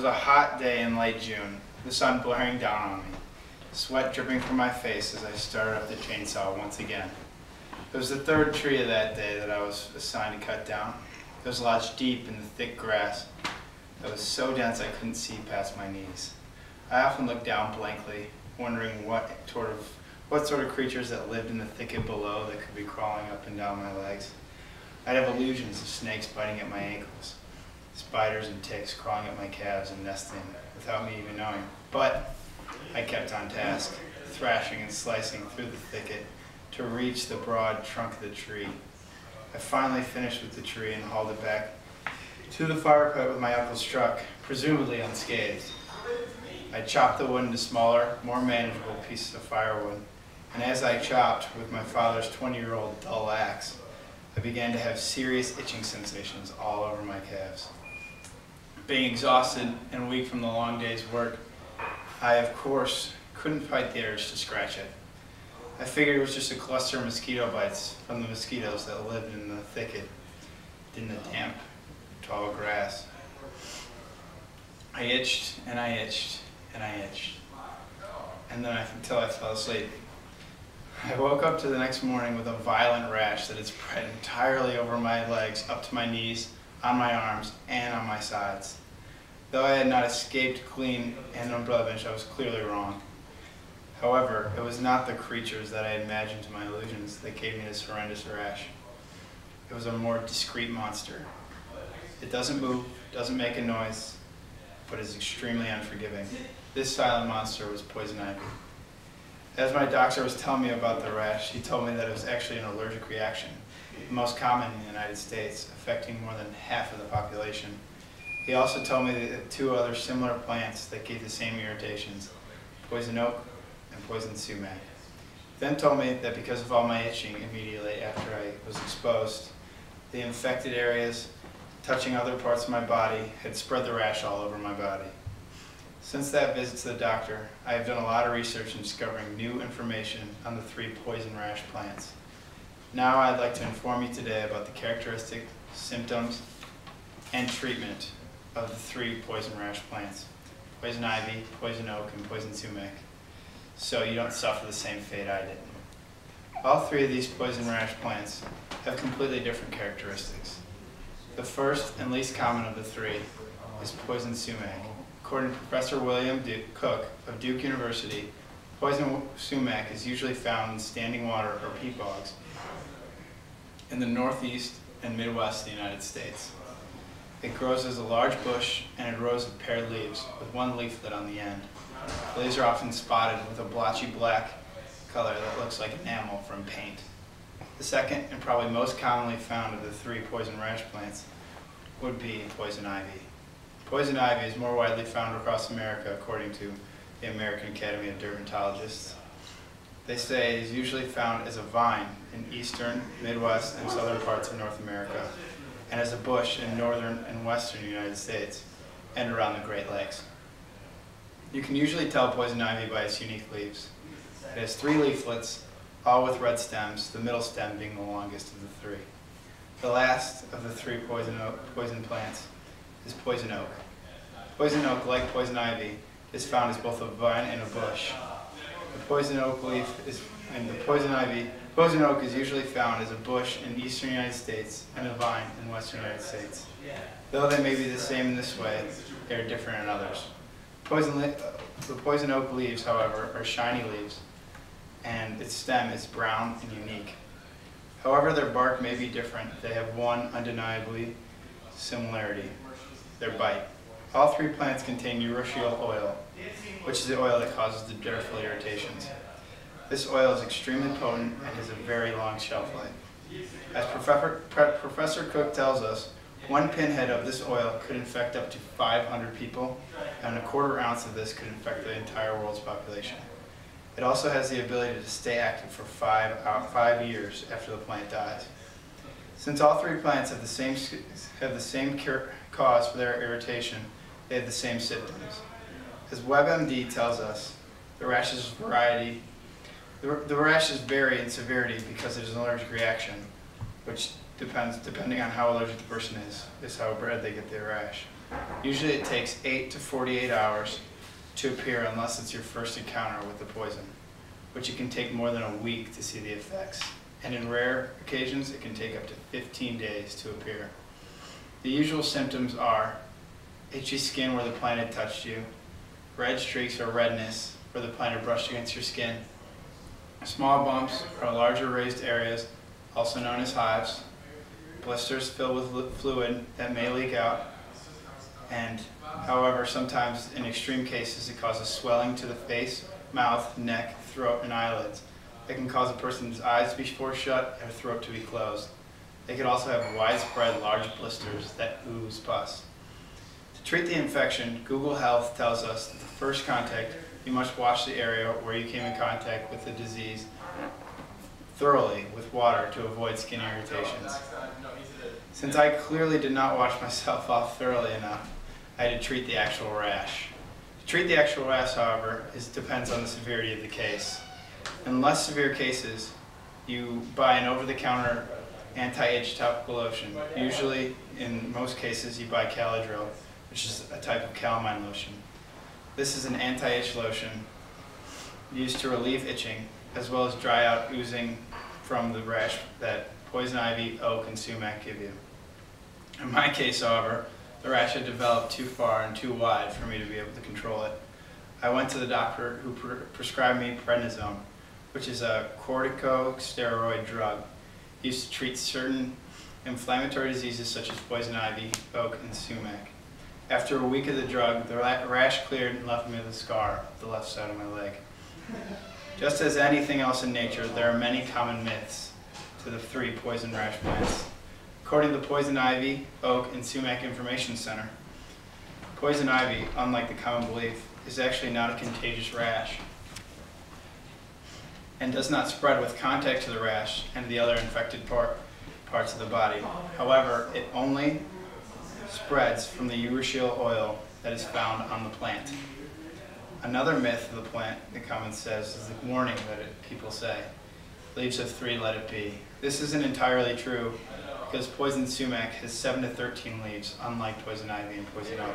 was a hot day in late June, the sun blaring down on me, sweat dripping from my face as I started up the chainsaw once again. It was the third tree of that day that I was assigned to cut down. It was lodged deep in the thick grass that was so dense I couldn't see past my knees. I often looked down blankly, wondering what sort of creatures that lived in the thicket below that could be crawling up and down my legs. I'd have illusions of snakes biting at my ankles, spiders and ticks crawling at my calves and nesting without me even knowing. But I kept on task, thrashing and slicing through the thicket to reach the broad trunk of the tree. I finally finished with the tree and hauled it back to the fire pit with my uncle's truck, presumably unscathed. I chopped the wood into smaller, more manageable pieces of firewood, and as I chopped with my father's 20-year-old dull axe, I began to have serious itching sensations all over my calves. Being exhausted and weak from the long day's work, I, of course, couldn't fight the urge to scratch it. I figured it was just a cluster of mosquito bites from the mosquitoes that lived in the thicket, in the damp, tall grass. I itched and I itched and I itched, and then until I fell asleep. I woke up to the next morning with a violent rash that had spread entirely over my legs, up to my knees, on my arms, and on my sides. Though I had not escaped clean and unblemished, I was clearly wrong. However, it was not the creatures that I had imagined to my illusions that gave me this horrendous rash. It was a more discreet monster. It doesn't move, doesn't make a noise, but is extremely unforgiving. This silent monster was poison ivy. As my doctor was telling me about the rash, he told me that it was actually an allergic reaction, the most common in the United States, affecting more than half of the population. He also told me that two other similar plants that gave the same irritations, poison oak and poison sumac. Then told me that because of all my itching immediately after I was exposed, the infected areas touching other parts of my body had spread the rash all over my body. Since that visit to the doctor, I have done a lot of research in discovering new information on the three poison rash plants. Now I'd like to inform you today about the characteristic, symptoms, and treatment of the three poison rash plants: poison ivy, poison oak, and poison sumac, so you don't suffer the same fate I did. All three of these poison rash plants have completely different characteristics. The first and least common of the three is poison sumac. According to Professor William Cook of Duke University, poison sumac is usually found in standing water or peat bogs in the northeast and midwest of the United States. It grows as a large bush and it grows with paired leaves with one leaflet on the end. The leaves are often spotted with a blotchy black color that looks like enamel from paint. The second and probably most commonly found of the three poison rash plants would be poison ivy. Poison ivy is more widely found across America, according to the American Academy of Dermatologists. They say it is usually found as a vine in eastern, midwest, and southern parts of North America, and as a bush in northern and western United States, and around the Great Lakes. You can usually tell poison ivy by its unique leaves. It has three leaflets, all with red stems, the middle stem being the longest of the three. The last of the three poison plants is poison oak. Poison oak, like poison ivy, is found as both a vine and a bush. The poison oak poison oak is usually found as a bush in eastern United States and a vine in western United States. Though they may be the same in this way, they are different in others. The poison oak leaves, however, are shiny leaves, and its stem is brown and unique. However, their bark may be different. They have one undeniably similarity: their bite. All three plants contain urushiol oil, which is the oil that causes the dreadful irritations. This oil is extremely potent and has a very long shelf life. As Professor Cook tells us, one pinhead of this oil could infect up to 500 people, and a quarter ounce of this could infect the entire world's population. It also has the ability to stay active for 5 years after the plant dies. Since all three plants have the same cause for their irritation, they have the same symptoms. As WebMD tells us, the rashes vary in severity because it is an allergic reaction, which depending on how allergic the person is how bad they get their rash. Usually it takes 8 to 48 hours to appear unless it's your first encounter with the poison, which it can take more than a week to see the effects. And in rare occasions, it can take up to 15 days to appear. The usual symptoms are itchy skin where the plant had touched you, red streaks or redness where the plant had brushed against your skin, small bumps or larger raised areas, also known as hives, blisters filled with fluid that may leak out, and however, sometimes in extreme cases it causes swelling to the face, mouth, neck, throat, and eyelids. It can cause a person's eyes to be forced shut and throat to be closed. They could also have widespread large blisters that ooze pus. To treat the infection, Google Health tells us that the first contact, you must wash the area where you came in contact with the disease thoroughly with water to avoid skin irritations. Since I clearly did not wash myself off thoroughly enough, I had to treat the actual rash. To treat the actual rash, however, depends on the severity of the case. In less severe cases, you buy an over-the-counter anti-itch topical lotion. Usually, in most cases, you buy Caladryl, which is a type of calamine lotion. This is an anti-itch lotion used to relieve itching, as well as dry out oozing from the rash that poison ivy, oak, and sumac give you. In my case, however, the rash had developed too far and too wide for me to be able to control it. I went to the doctor who prescribed me prednisone, which is a corticosteroid drug used to treat certain inflammatory diseases such as poison ivy, oak, and sumac. After a week of the drug, the rash cleared and left me with a scar up the left side of my leg. Just as anything else in nature, there are many common myths to the 3 poison rash plants. According to the Poison Ivy, Oak, and Sumac Information Center, poison ivy, unlike the common belief, is actually not a contagious rash and does not spread with contact to the rash and the other infected parts of the body. However, it only spreads from the urushiol oil that is found on the plant. Another myth of the plant, the comment says, is the warning that people say, leaves of 3, let it be. This isn't entirely true because poison sumac has 7 to 13 leaves, unlike poison ivy and poison oak.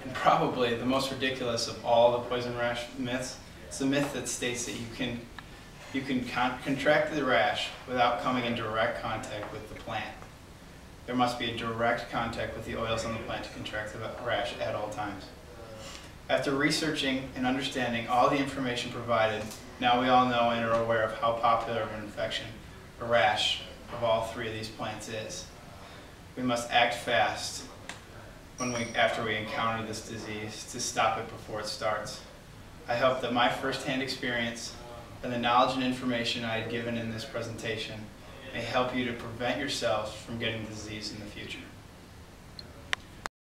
And probably the most ridiculous of all the poison rash myths is the myth that states that you can contract the rash without coming in direct contact with the plant. There must be a direct contact with the oils on the plant to contract the rash at all times. After researching and understanding all the information provided, now we all know and are aware of how popular of an infection a rash of all 3 of these plants is. We must act fast after we encounter this disease to stop it before it starts. I hope that my first-hand experience and the knowledge and information I had given in this presentation may help you to prevent yourselves from getting the disease in the future.